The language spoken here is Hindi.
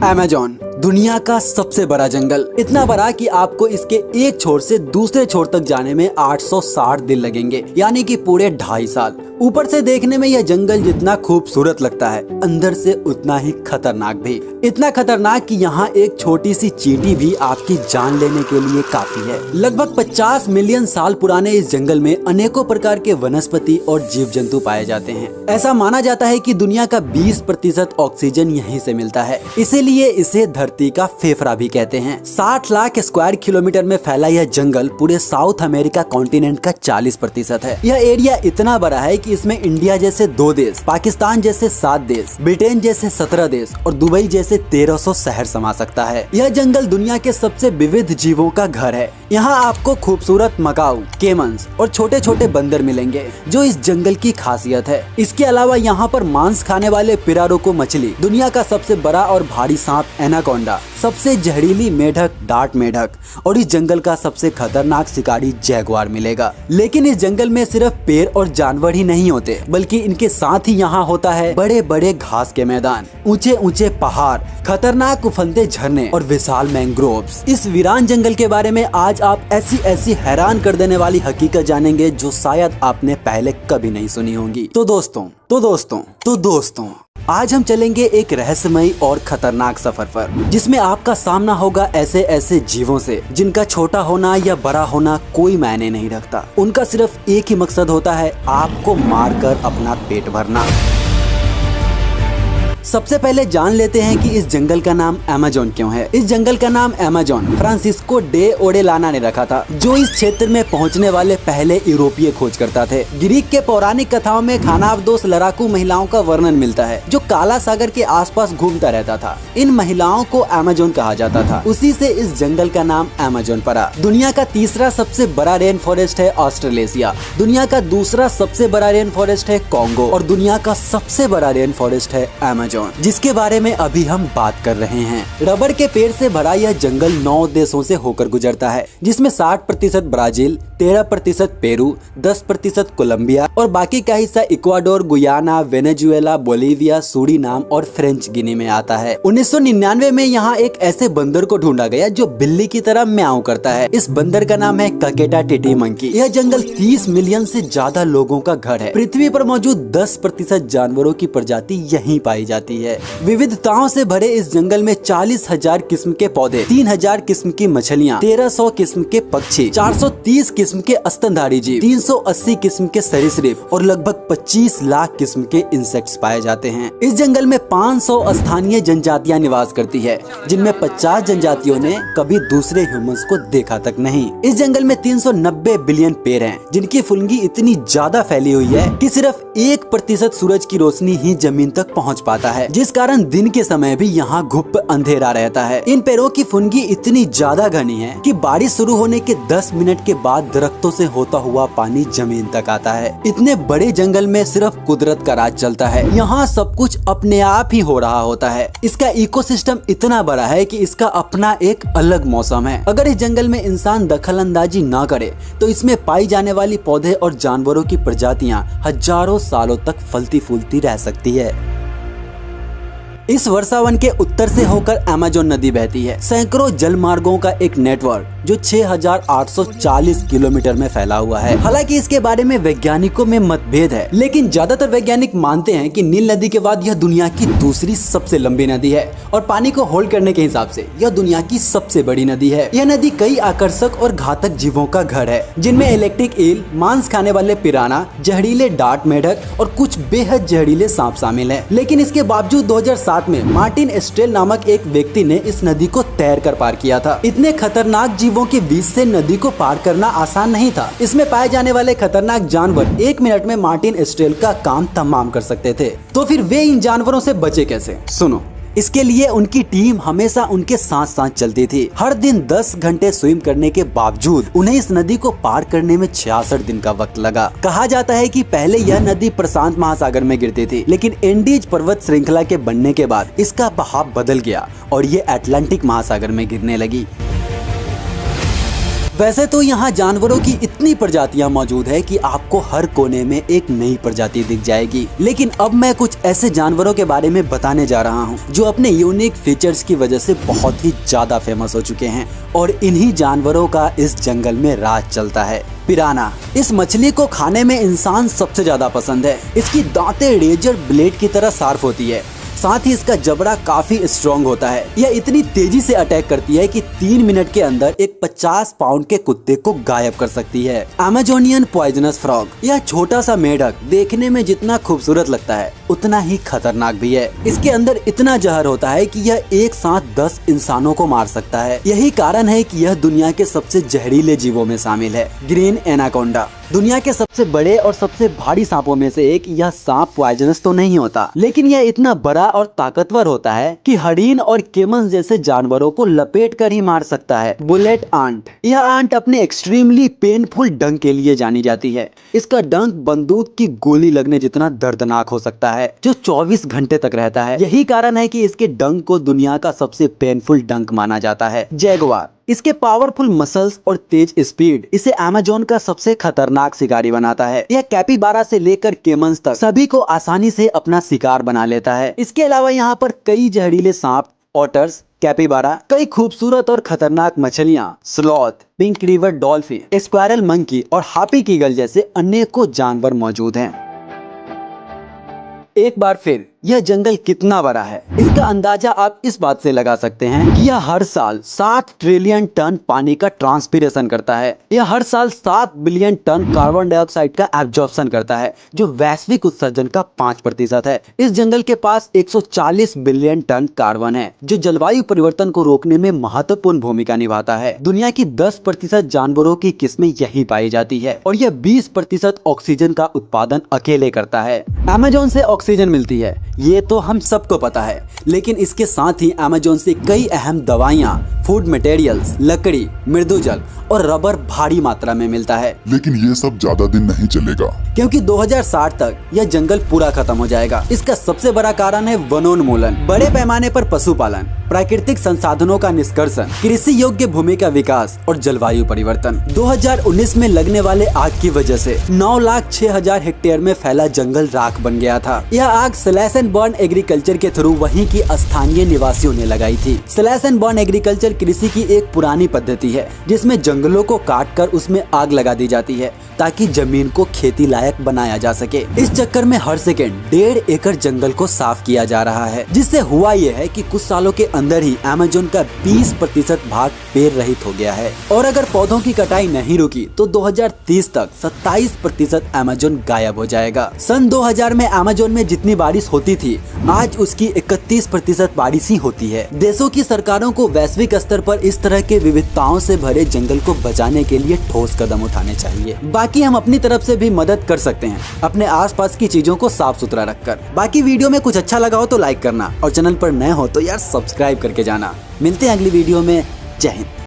अमेज़न दुनिया का सबसे बड़ा जंगल, इतना बड़ा कि आपको इसके एक छोर से दूसरे छोर तक जाने में 860 दिन लगेंगे, यानी कि पूरे 2.5 साल। ऊपर से देखने में यह जंगल जितना खूबसूरत लगता है, अंदर से उतना ही खतरनाक भी। इतना खतरनाक कि यहाँ एक छोटी सी चींटी भी आपकी जान लेने के लिए काफी है। लगभग 50 मिलियन साल पुराने इस जंगल में अनेकों प्रकार के वनस्पति और जीव जंतु पाए जाते हैं। ऐसा माना जाता है कि दुनिया का 20% ऑक्सीजन यहीं से मिलता है, इसीलिए इसे धरती का फेफड़ा भी कहते हैं। 60 लाख स्क्वायर किलोमीटर में फैला यह जंगल पूरे साउथ अमेरिका कॉन्टिनेंट का 40% है। यह एरिया इतना बड़ा है कि इसमें इंडिया जैसे 2 देश, पाकिस्तान जैसे 7 देश, ब्रिटेन जैसे 17 देश और दुबई जैसे 1300 शहर समा सकता है। यह जंगल दुनिया के सबसे विविध जीवों का घर है। यहाँ आपको खूबसूरत मकाऊ, केमन्स और छोटे छोटे बंदर मिलेंगे, जो इस जंगल की खासियत है। इसके अलावा यहाँ पर मांस खाने वाले पिरारुको मछली, दुनिया का सबसे बड़ा और भारी सांप एनाकोंडा, सबसे जहरीली मेढक डार्ट मेढक और इस जंगल का सबसे खतरनाक शिकारी जैगुआर मिलेगा। लेकिन इस जंगल में सिर्फ पेड़ और जानवर ही नहीं होते, बल्कि इनके साथ ही यहाँ होता है बड़े बड़े घास के मैदान, ऊंचे ऊंचे पहाड़, खतरनाक उफनते झरने और विशाल मैंग्रोव्स। इस वीरान जंगल के बारे में आज आप ऐसी हैरान कर देने वाली हकीकत जानेंगे जो शायद आपने पहले कभी नहीं सुनी होंगी। तो दोस्तों आज हम चलेंगे एक रहस्यमयी और खतरनाक सफर पर, जिसमें आपका सामना होगा ऐसे जीवों से जिनका छोटा होना या बड़ा होना कोई मायने नहीं रखता। उनका सिर्फ एक ही मकसद होता है, आपको मारकर अपना पेट भरना। सबसे पहले जान लेते हैं कि इस जंगल का नाम अमेज़न क्यों है। इस जंगल का नाम अमेज़न फ्रांसिस्को डे ओरेलाना ने रखा था, जो इस क्षेत्र में पहुंचने वाले पहले यूरोपीय खोजकर्ता थे। ग्रीक के पौराणिक कथाओं में खानाबदोश लड़ाकू महिलाओं का वर्णन मिलता है, जो काला सागर के आसपास घूमता रहता था। इन महिलाओं को अमेज़न कहा जाता था, उसी से इस जंगल का नाम अमेज़न पड़ा। दुनिया का तीसरा सबसे बड़ा रेन फॉरेस्ट है ऑस्ट्रेलेशिया, दुनिया का दूसरा सबसे बड़ा रेन फॉरेस्ट है कॉन्गो और दुनिया का सबसे बड़ा रेन फॉरेस्ट है अमेज़न, जिसके बारे में अभी हम बात कर रहे हैं। रबर के पेड़ से भरा यह जंगल 9 देशों से होकर गुजरता है, जिसमें 60% ब्राजील, 13% पेरू, 10% कोलंबिया और बाकी का हिस्सा Ecuador, Guyana, Venezuela, Bolivia, Suriname और फ्रेंच गिनी में आता है। 1999 में यहाँ एक ऐसे बंदर को ढूंढा गया जो बिल्ली की तरह म्याऊं करता है। इस बंदर का नाम है ककेटा टिटी मंकी। यह जंगल 30 मिलियन से ज्यादा लोगों का घर है। पृथ्वी पर मौजूद 10% जानवरों की प्रजाति यहीं पाई जाती है। विविधताओं से भरे इस जंगल में 40,000 किस्म के पौधे, 3,000 किस्म की मछलियाँ, 1300 किस्म के पक्षी, 430 किस्म के स्तनधारी जीव, 380 किस्म के सरीसृप और लगभग 25 लाख किस्म के इंसेक्ट्स पाए जाते हैं। इस जंगल में 500 स्थानीय जनजातियां निवास करती है, जिनमें 50 जनजातियों ने कभी दूसरे ह्यूमंस को देखा तक नहीं। इस जंगल में 390 बिलियन पेड़ हैं, जिनकी फुल्गी इतनी ज्यादा फैली हुई है कि सिर्फ 1% सूरज की रोशनी ही जमीन तक पहुँच पाता है, जिस कारण दिन के समय भी यहाँ घुप अंधेरा रहता है। इन पेड़ों की फुनगी इतनी ज्यादा घनी है कि बारिश शुरू होने के 10 मिनट के बाद दरख्तों से होता हुआ पानी जमीन तक आता है। इतने बड़े जंगल में सिर्फ कुदरत का राज चलता है। यहाँ सब कुछ अपने आप ही हो रहा होता है। इसका इकोसिस्टम इतना बड़ा है कि इसका अपना एक अलग मौसम है। अगर इस जंगल में इंसान दखल अंदाजी न करे तो इसमें पाई जाने वाली पौधे और जानवरों की प्रजातियाँ हजारों सालों तक फलती फूलती रह सकती है। इस वर्षावन के उत्तर से होकर अमेज़न नदी बहती है। सैकड़ों जल मार्गों का एक नेटवर्क जो 6,840 किलोमीटर में फैला हुआ है। हालांकि इसके बारे में वैज्ञानिकों में मतभेद है, लेकिन ज्यादातर वैज्ञानिक मानते हैं कि नील नदी के बाद यह दुनिया की दूसरी सबसे लंबी नदी है और पानी को होल्ड करने के हिसाब से यह दुनिया की सबसे बड़ी नदी है। यह नदी कई आकर्षक और घातक जीवों का घर है, जिनमें इलेक्ट्रिक ईल, मांस खाने वाले पिराना, जहरीले डार्ट मेढक और कुछ बेहद जहरीले सांप शामिल है। लेकिन इसके बावजूद 2007 में मार्टिन एस्ट्रेल नामक एक व्यक्ति ने इस नदी को तैर कर पार किया था। इतने खतरनाक जीवों के बीच से नदी को पार करना आसान नहीं था। इसमें पाए जाने वाले खतरनाक जानवर 1 मिनट में मार्टिन एस्ट्रेल का काम तमाम कर सकते थे। तो फिर वे इन जानवरों से बचे कैसे? सुनो, इसके लिए उनकी टीम हमेशा उनके साथ साथ चलती थी। हर दिन 10 घंटे स्विम करने के बावजूद उन्हें इस नदी को पार करने में 66 दिन का वक्त लगा। कहा जाता है कि पहले यह नदी प्रशांत महासागर में गिरती थी, लेकिन एंडीज पर्वत श्रृंखला के बनने के बाद इसका बहाव बदल गया और ये अटलांटिक महासागर में गिरने लगी। वैसे तो यहाँ जानवरों की इतनी प्रजातियाँ मौजूद है कि आपको हर कोने में एक नई प्रजाति दिख जाएगी, लेकिन अब मैं कुछ ऐसे जानवरों के बारे में बताने जा रहा हूँ जो अपने यूनिक फीचर्स की वजह से बहुत ही ज्यादा फेमस हो चुके हैं और इन्हीं जानवरों का इस जंगल में राज चलता है। पिराना। इस मछली को खाने में इंसान सबसे ज्यादा पसंद है। इसकी दांतें रेजर ब्लेड की तरह शार्प होती है, साथ ही इसका जबड़ा काफी स्ट्रॉन्ग होता है। यह इतनी तेजी से अटैक करती है कि 3 मिनट के अंदर एक 50 पाउंड के कुत्ते को गायब कर सकती है। Amazonian poisonous frog. यह छोटा सा मेढक देखने में जितना खूबसूरत लगता है उतना ही खतरनाक भी है। इसके अंदर इतना जहर होता है कि यह एक साथ 10 इंसानों को मार सकता है। यही कारण है कि यह दुनिया के सबसे जहरीले जीवों में शामिल है। Green anaconda. दुनिया के सबसे बड़े और सबसे भारी सांपों में से एक यह सांप पॉइजनस तो नहीं होता, लेकिन यह इतना बड़ा और ताकतवर होता है कि हरिन और केमन जैसे जानवरों को लपेट कर ही मार सकता है। Bullet ant. यह आंट अपने एक्सट्रीमली पेनफुल डंक के लिए जानी जाती है। इसका डंक बंदूक की गोली लगने जितना दर्दनाक हो सकता है, जो 24 घंटे तक रहता है। यही कारण है कि इसके डंक को दुनिया का सबसे पेनफुल डंक माना जाता है। जैगुआर। इसके पावरफुल मसल्स और तेज स्पीड इसे अमेज़न का सबसे खतरनाक शिकारी बनाता है। यह कैपिबारा से लेकर केमन्स तक सभी को आसानी से अपना शिकार बना लेता है। इसके अलावा यहाँ पर कई जहरीले सांप, ऑटर्स, कैपिबारा, कई खूबसूरत और खतरनाक मछलियाँ, sloth, pink river dolphin, squirrel monkey और हापी कीगल जैसे अनेकों जानवर मौजूद हैं। एक बार फिर यह जंगल कितना बड़ा है, इसका अंदाजा आप इस बात से लगा सकते हैं कि यह हर साल 7 ट्रिलियन टन पानी का ट्रांसपीरेशन करता है। यह हर साल 7 बिलियन टन कार्बन डाइऑक्साइड का एब्जॉर्प्शन करता है, जो वैश्विक उत्सर्जन का 5% है। इस जंगल के पास 140 बिलियन टन कार्बन है, जो जलवायु परिवर्तन को रोकने में महत्वपूर्ण भूमिका निभाता है। दुनिया की 10% जानवरों की किस्में यही पाई जाती है और यह 20% ऑक्सीजन का उत्पादन अकेले करता है। अमेज़न से ऑक्सीजन मिलती है, ये तो हम सबको पता है, लेकिन इसके साथ ही अमेज़न से कई अहम दवाइयाँ, फूड मटेरियल्स, लकड़ी, मृदुजल और रबर भारी मात्रा में मिलता है। लेकिन ये सब ज्यादा दिन नहीं चलेगा, क्योंकि 2060 तक यह जंगल पूरा खत्म हो जाएगा। इसका सबसे बड़ा कारण है वनोन्मूलन, बड़े पैमाने पर पशुपालन, प्राकृतिक संसाधनों का निष्कर्षण, कृषि योग्य भूमि का विकास और जलवायु परिवर्तन। 2019 में लगने वाले आग की वजह से 9,06,000 हेक्टेयर में फैला जंगल राख बन गया था। यह आग स्लैश एंड बर्न एग्रीकल्चर के थ्रू वहीं की स्थानीय निवासियों ने लगाई थी। स्लैश एंड बर्न एग्रीकल्चर कृषि की एक पुरानी पद्धति है, जिसमें जंगलों को काटकर उसमें आग लगा दी जाती है ताकि जमीन को खेती लायक बनाया जा सके। इस चक्कर में हर सेकेंड 1.5 एकड़ जंगल को साफ किया जा रहा है, जिससे हुआ यह है कि कुछ सालों के अंदर ही अमेज़न का 20% भाग पेड़ रहित हो गया है। और अगर पौधों की कटाई नहीं रुकी तो 2030 तक 27% अमेज़न गायब हो जाएगा। सन 2000 में अमेज़न में जितनी बारिश होती थी, आज उसकी 31% बारिश ही होती है। देशों की सरकारों को वैश्विक स्तर पर इस तरह के विविधताओं से भरे जंगल को बचाने के लिए ठोस कदम उठाने चाहिए। बाकी हम अपनी तरफ से भी मदद कर सकते हैं, अपने आसपास की चीजों को साफ सुथरा रखकर। बाकी वीडियो में कुछ अच्छा लगा हो तो लाइक करना और चैनल पर नए हो तो यार सब्सक्राइब करके जाना। मिलते हैं अगली वीडियो में। जय हिंद।